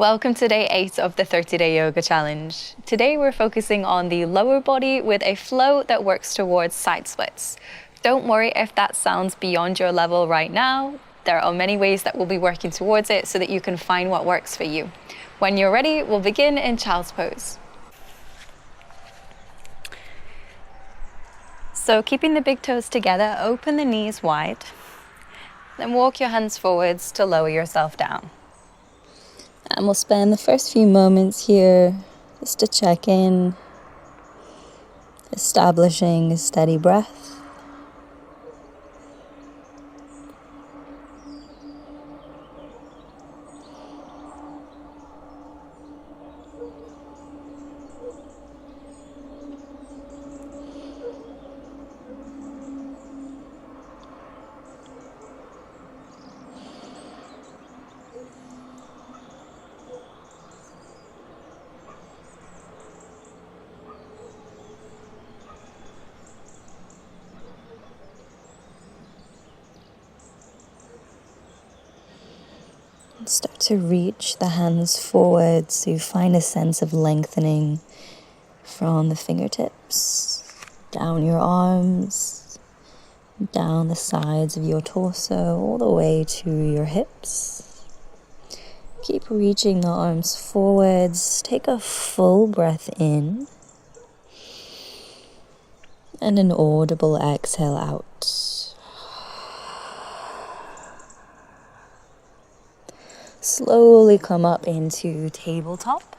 Welcome to day 8 of the 30-day yoga challenge. Today we're focusing on the lower body with a flow that works towards side splits. Don't worry if that sounds beyond your level right now. There are many ways that we'll be working towards it so that you can find what works for you. When you're ready, we'll begin in child's pose. So keeping the big toes together, open the knees wide. Then walk your hands forwards to lower yourself down. And we'll spend the first few moments here just to check in, establishing a steady breath. Start to reach the hands forward so you find a sense of lengthening from the fingertips, down your arms, down the sides of your torso, all the way to your hips. Keep reaching the arms forwards. Take a full breath in and an audible exhale out. Slowly come up into tabletop.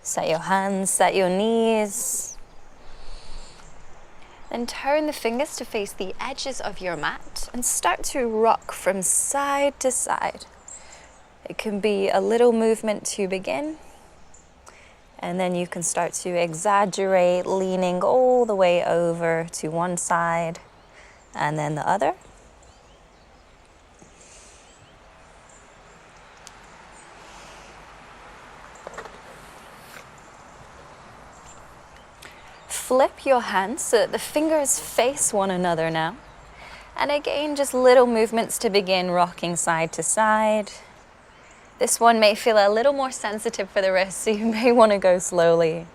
Set your hands, set your knees. Then turn the fingers to face the edges of your mat and start to rock from side to side. It can be a little movement to begin, and then you can start to exaggerate, leaning all the way over to one side and then the other. Flip your hands so that the fingers face one another now. And again, just little movements to begin rocking side to side. This one may feel a little more sensitive for the wrist, so you may want to go slowly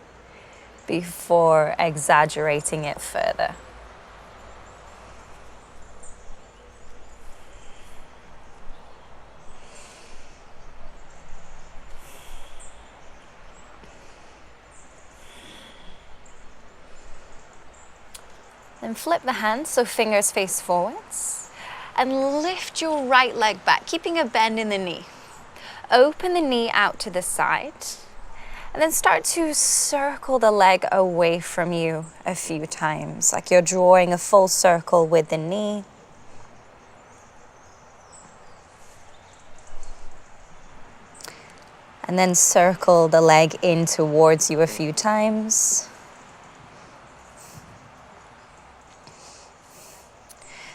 before exaggerating it further. Then flip the hands so fingers face forwards and lift your right leg back, keeping a bend in the knee. Open the knee out to the side and then start to circle the leg away from you a few times, like you're drawing a full circle with the knee. And then circle the leg in towards you a few times.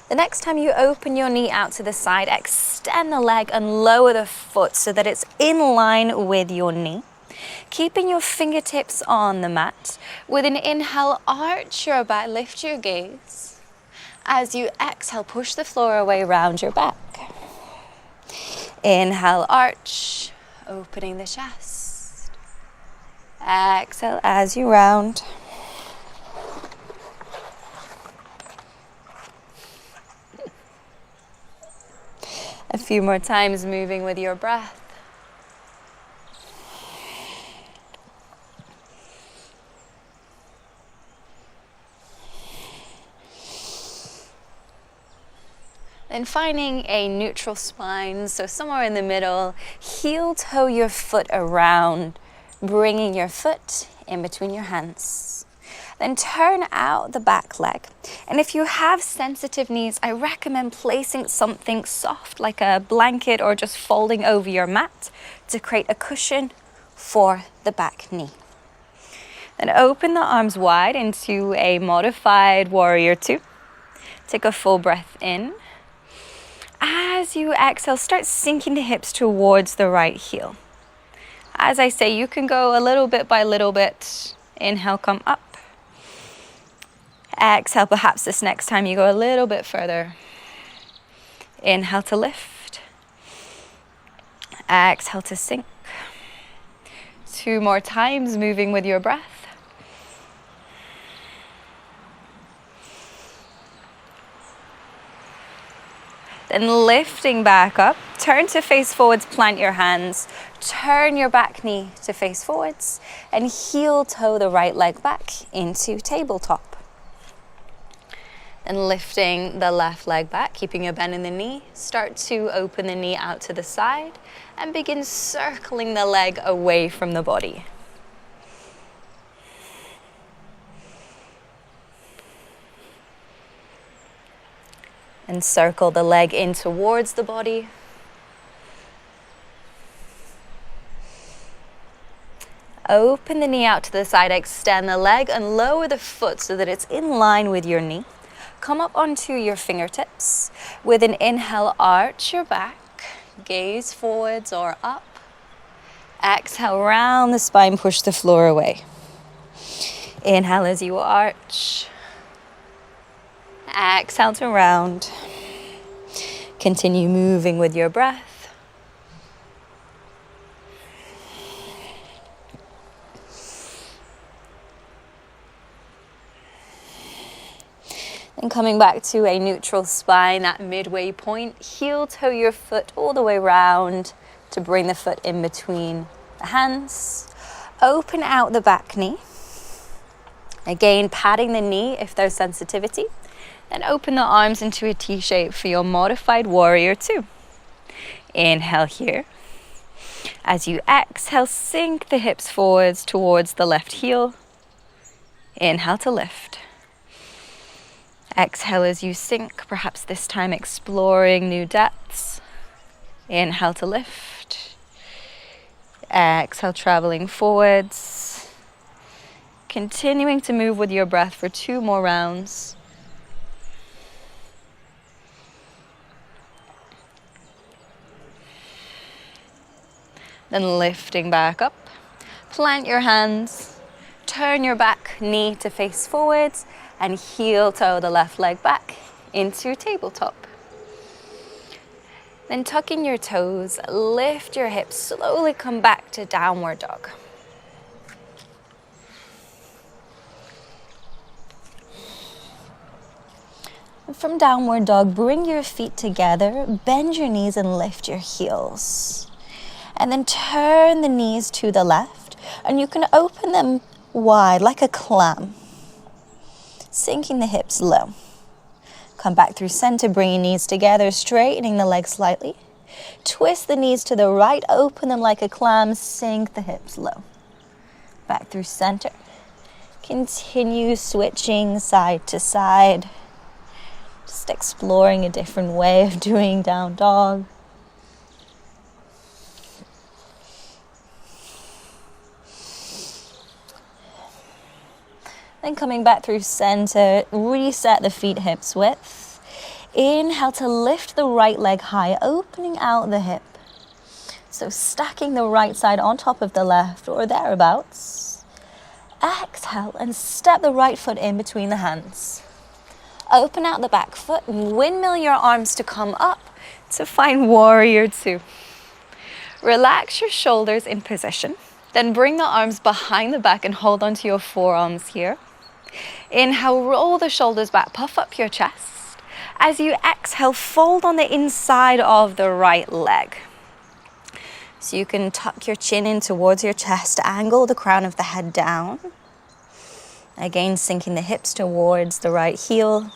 The next time you open your knee out to the side, extend the leg and lower the foot so that it's in line with your knee. Keeping your fingertips on the mat. With an inhale, arch your back, lift your gaze. As you exhale, push the floor away round your back. Inhale, arch, opening the chest. Exhale as you round. A few more times, moving with your breath. Then finding a neutral spine, so somewhere in the middle, heel toe your foot around, bringing your foot in between your hands. Then turn out the back leg. And if you have sensitive knees, I recommend placing something soft like a blanket or just folding over your mat to create a cushion for the back knee. Then open the arms wide into a modified warrior 2. Take a full breath in. As you exhale, start sinking the hips towards the right heel. As I say, you can go a little bit by little bit. Inhale, come up. Exhale, perhaps this next time you go a little bit further. Inhale to lift. Exhale to sink. 2 more times, moving with your breath. Then lifting back up, turn to face forwards, plant your hands, turn your back knee to face forwards, and heel toe the right leg back into tabletop. Then lifting the left leg back, keeping a bend in the knee, start to open the knee out to the side and begin circling the leg away from the body. And circle the leg in towards the body. Open the knee out to the side, extend the leg and lower the foot so that it's in line with your knee. Come up onto your fingertips. With an inhale, arch your back, gaze forwards or up. Exhale, round the spine, push the floor away. Inhale as you arch. Exhale to round. Continue moving with your breath. Then coming back to a neutral spine, that midway point, heel toe your foot all the way round to bring the foot in between the hands. Open out the back knee. Again, patting the knee if there's sensitivity. Then open the arms into a T shape for your modified warrior 2. Inhale here. As you exhale, sink the hips forwards towards the left heel. Inhale to lift. Exhale as you sink, perhaps this time exploring new depths. Inhale to lift. Exhale, traveling forwards. Continuing to move with your breath for 2 more rounds. Then lifting back up, plant your hands, turn your back knee to face forwards and heel toe the left leg back into tabletop. Then tucking your toes, lift your hips, slowly come back to downward dog. And from downward dog, bring your feet together, bend your knees and lift your heels. And then turn the knees to the left, and you can open them wide like a clam, sinking the hips low. Come back through center, bring your knees together, straightening the legs slightly. Twist the knees to the right, open them like a clam, sink the hips low. Back through center. Continue switching side to side. Just exploring a different way of doing down dog. Then coming back through center, reset the feet hips width. Inhale to lift the right leg high, opening out the hip. So stacking the right side on top of the left or thereabouts. Exhale and step the right foot in between the hands. Open out the back foot and windmill your arms to come up to find warrior 2. Relax your shoulders in position. Then bring the arms behind the back and hold onto your forearms here. Inhale, roll the shoulders back, puff up your chest. As you exhale, fold on the inside of the right leg. So you can tuck your chin in towards your chest, angle the crown of the head down. Again, sinking the hips towards the right heel.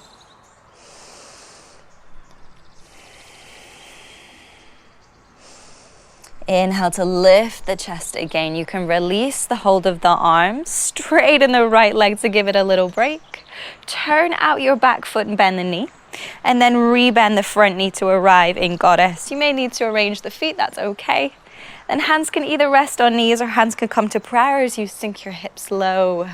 Inhale to lift the chest again. You can release the hold of the arms, straighten the right leg to give it a little break. Turn out your back foot and bend the knee. And then rebend the front knee to arrive in goddess. You may need to arrange the feet, that's okay. Then hands can either rest on knees or hands can come to prayer as you sink your hips low.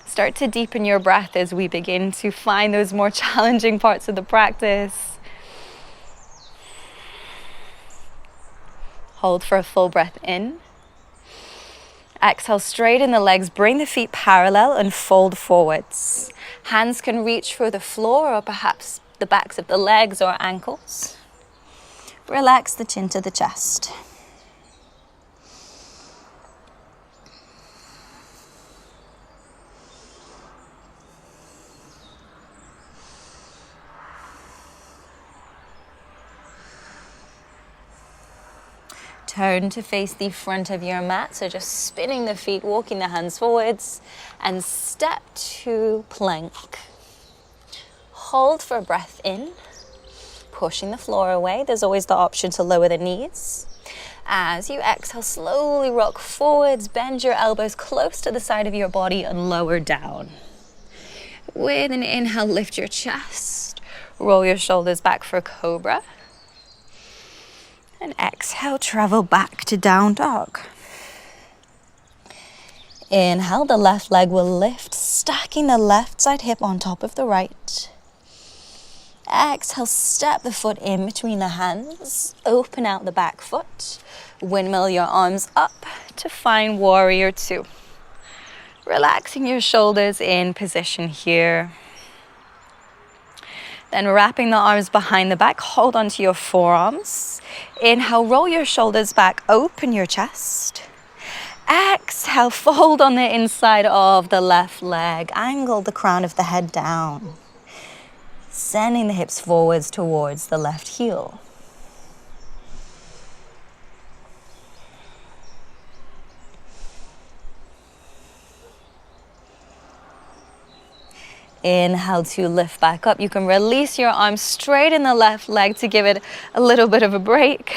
Start to deepen your breath as we begin to find those more challenging parts of the practice. Hold for a full breath in. Exhale, straighten the legs, bring the feet parallel and fold forwards. Hands can reach for the floor or perhaps the backs of the legs or ankles. Relax the chin to the chest. Turn to face the front of your mat, so just spinning the feet, walking the hands forwards, and step to plank. Hold for a breath in, pushing the floor away. There's always the option to lower the knees. As you exhale, slowly rock forwards, bend your elbows close to the side of your body and lower down. With an inhale, lift your chest, roll your shoulders back for cobra. And exhale, travel back to down dog. Inhale, the left leg will lift, stacking the left side hip on top of the right. Exhale, step the foot in between the hands, open out the back foot, windmill your arms up to find warrior two. Relaxing your shoulders in position here. Then wrapping the arms behind the back, hold onto your forearms. Inhale, roll your shoulders back, open your chest. Exhale, fold on the inside of the left leg, angle the crown of the head down. Sending the hips forwards towards the left heel. Inhale to lift back up. You can release your arms, straighten the left leg to give it a little bit of a break.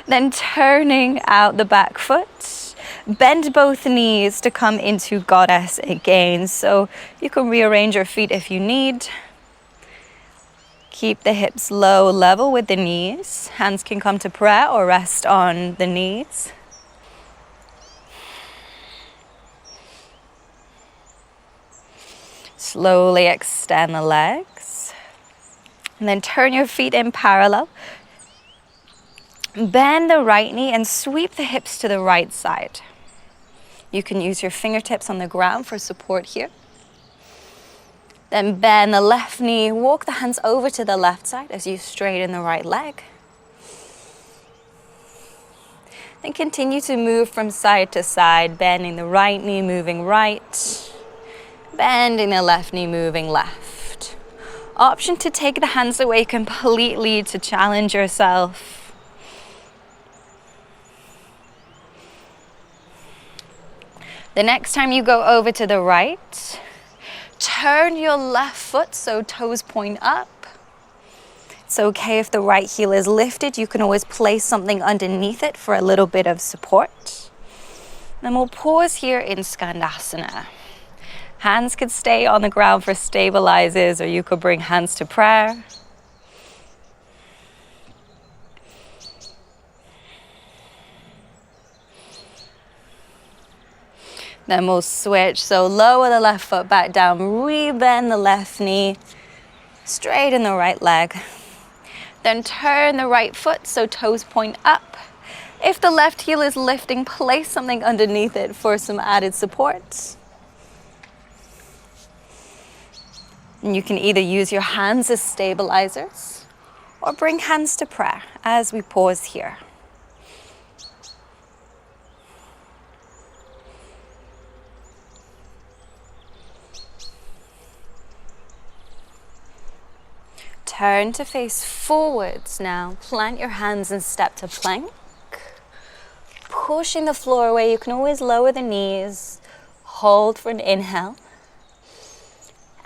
Then turning out the back foot. Bend both knees to come into goddess again. So you can rearrange your feet if you need. Keep the hips low level with the knees. Hands can come to prayer or rest on the knees. Slowly extend the legs. And then turn your feet in parallel. Bend the right knee and sweep the hips to the right side. You can use your fingertips on the ground for support here. Then bend the left knee, walk the hands over to the left side as you straighten the right leg. Then continue to move from side to side, bending the right knee, moving right. Bending the left knee, moving left. Option to take the hands away completely to challenge yourself. The next time you go over to the right, turn your left foot so toes point up. It's okay if the right heel is lifted. You can always place something underneath it for a little bit of support. Then we'll pause here in Skandasana. Hands could stay on the ground for stabilizers, or you could bring hands to prayer. Then we'll switch. So lower the left foot back down, rebend the left knee, straighten the right leg. Then turn the right foot so toes point up. If the left heel is lifting, place something underneath it for some added support. And you can either use your hands as stabilizers or bring hands to prayer as we pause here. Turn to face forwards now. Plant your hands and step to plank. Pushing the floor away. You can always lower the knees. Hold for an inhale.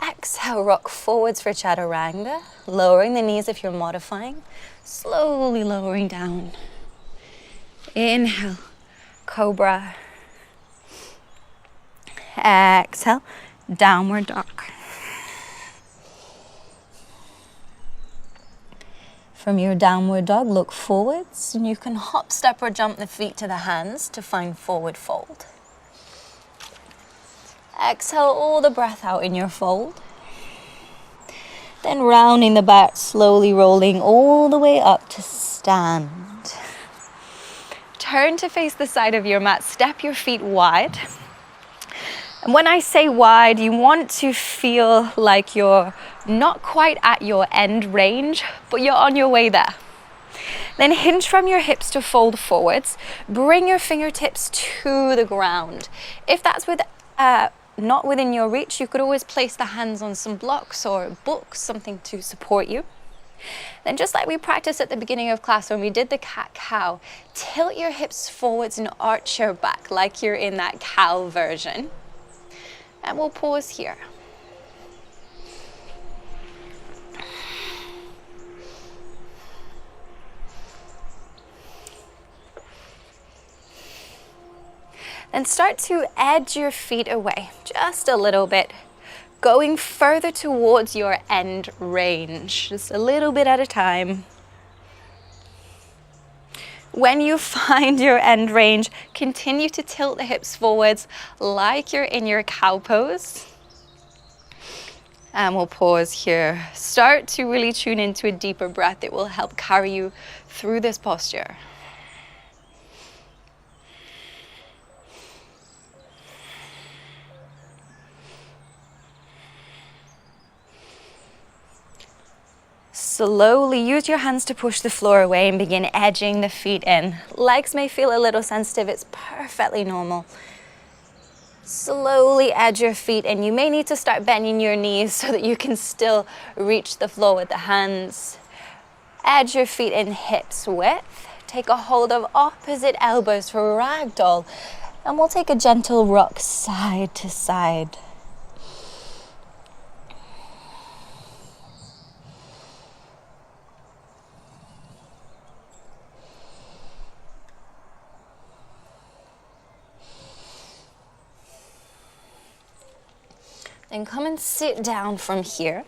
Exhale, rock forwards for chaturanga. Lowering the knees if you're modifying. Slowly lowering down. Inhale, cobra. Exhale, downward dog. From your downward dog, look forwards, and you can hop, step, or jump the feet to the hands to find forward fold. Exhale all the breath out in your fold. Then rounding the back, slowly rolling all the way up to stand. Turn to face the side of your mat, step your feet wide. And when I say wide, you want to feel like you're not quite at your end range, but you're on your way there. Then hinge from your hips to fold forwards. Bring your fingertips to the ground. If that's not within your reach, you could always place the hands on some blocks or books, something to support you. Then just like we practiced at the beginning of class when we did the cat-cow, tilt your hips forwards and arch your back like you're in that cow version. And we'll pause here. Then start to edge your feet away just a little bit, going further towards your end range, just a little bit at a time. When you find your end range, continue to tilt the hips forwards like you're in your cow pose. And we'll pause here. Start to really tune into a deeper breath. It will help carry you through this posture. Slowly use your hands to push the floor away and begin edging the feet in. Legs may feel a little sensitive. It's perfectly normal. Slowly edge your feet, and you may need to start bending your knees so that you can still reach the floor with the hands. Edge your feet in hips width. Take a hold of opposite elbows for ragdoll, and we'll take a gentle rock side to side. Then come and sit down from here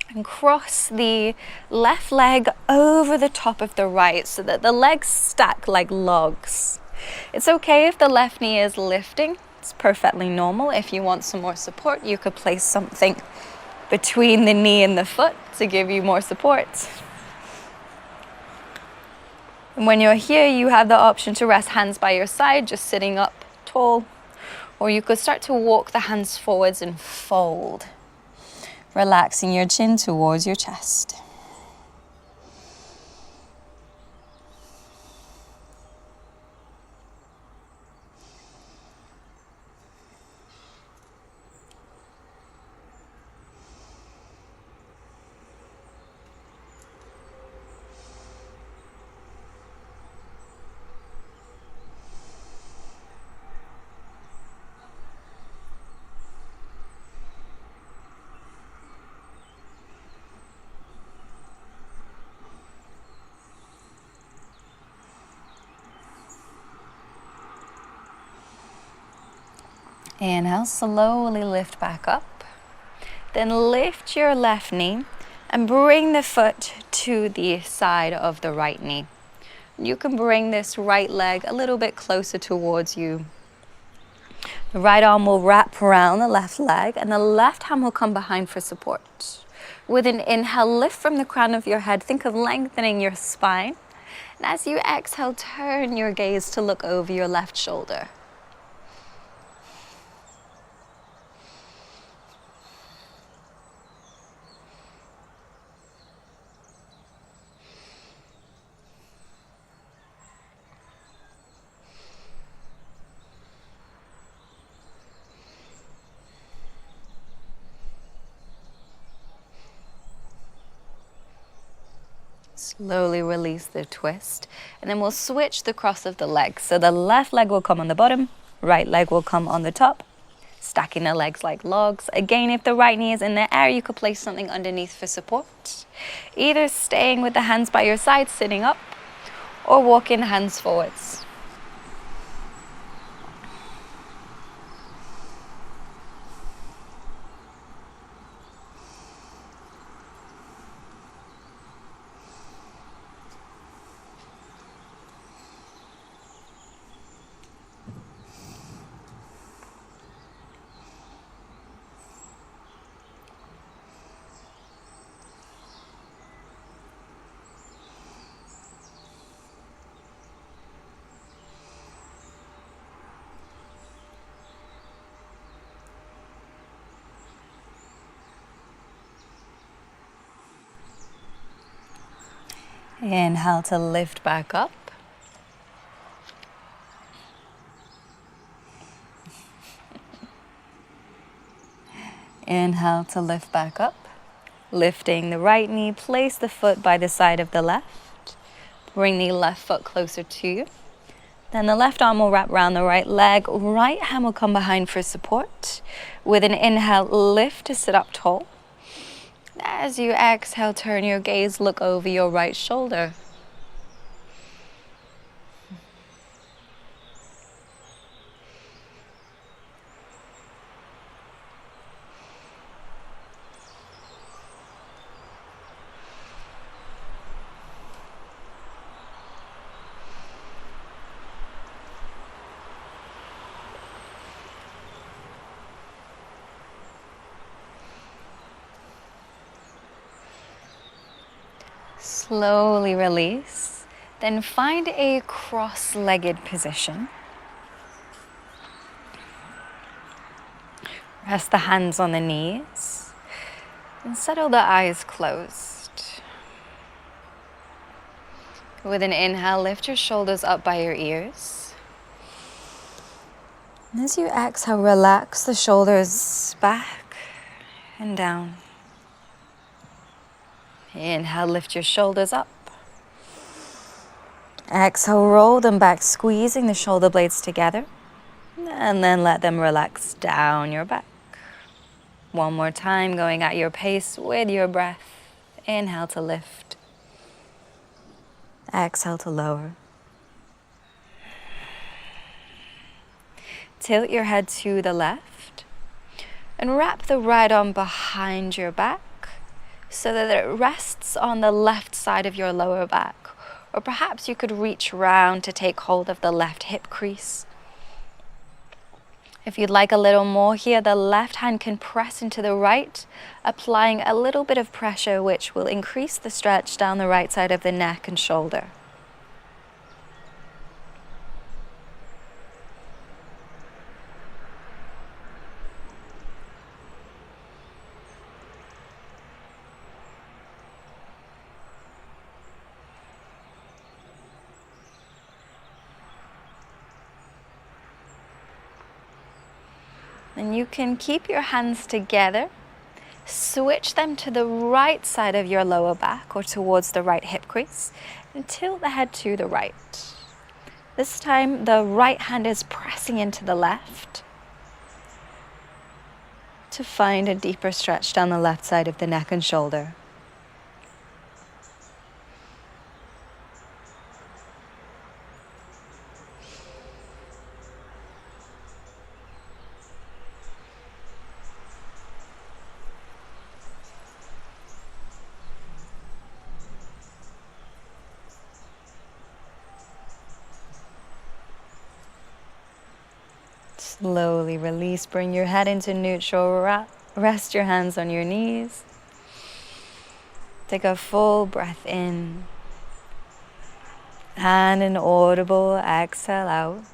and cross the left leg over the top of the right so that the legs stack like logs. It's okay if the left knee is lifting. It's perfectly normal. If you want some more support, you could place something between the knee and the foot to give you more support. And when you're here, you have the option to rest hands by your side, just sitting up tall. Or you could start to walk the hands forwards and fold, relaxing your chin towards your chest. Inhale, slowly lift back up. Then lift your left knee and bring the foot to the side of the right knee. You can bring this right leg a little bit closer towards you. The right arm will wrap around the left leg and the left hand will come behind for support. With an inhale, lift from the crown of your head. Think of lengthening your spine. And as you exhale, turn your gaze to look over your left shoulder. Slowly release the twist, and then we'll switch the cross of the legs. So the left leg will come on the bottom, right leg will come on the top, stacking the legs like logs. Again, if the right knee is in the air, you could place something underneath for support. Either staying with the hands by your side, sitting up, or walking hands forwards. Inhale to lift back up. Inhale to lift back up. Lifting the right knee, place the foot by the side of the left. Bring the left foot closer to you. Then the left arm will wrap around the right leg. Right hand will come behind for support. With an inhale, lift to sit up tall. As you exhale, turn your gaze, look over your right shoulder. Slowly release, then find a cross-legged position. Rest the hands on the knees and settle the eyes closed. With an inhale, lift your shoulders up by your ears. And as you exhale, relax the shoulders back and down. Inhale, lift your shoulders up. Exhale, roll them back, squeezing the shoulder blades together. And then let them relax down your back. One more time, going at your pace with your breath. Inhale to lift. Exhale to lower. Tilt your head to the left and wrap the right arm behind your back, so that it rests on the left side of your lower back. Or perhaps you could reach round to take hold of the left hip crease. If you'd like a little more here, the left hand can press into the right, applying a little bit of pressure, which will increase the stretch down the right side of the neck and shoulder. And you can keep your hands together, switch them to the right side of your lower back or towards the right hip crease, and tilt the head to the right. This time the right hand is pressing into the left to find a deeper stretch down the left side of the neck and shoulder. Slowly release, bring your head into neutral, rest your hands on your knees. Take a full breath in and an audible exhale out.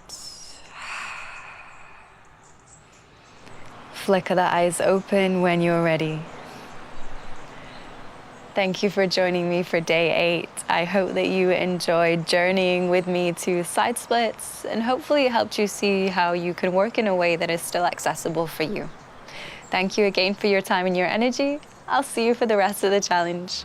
Flicker the eyes open when you're ready. Thank you for joining me for day 8. I hope that you enjoyed journeying with me to side splits, and hopefully it helped you see how you can work in a way that is still accessible for you. Thank you again for your time and your energy. I'll see you for the rest of the challenge.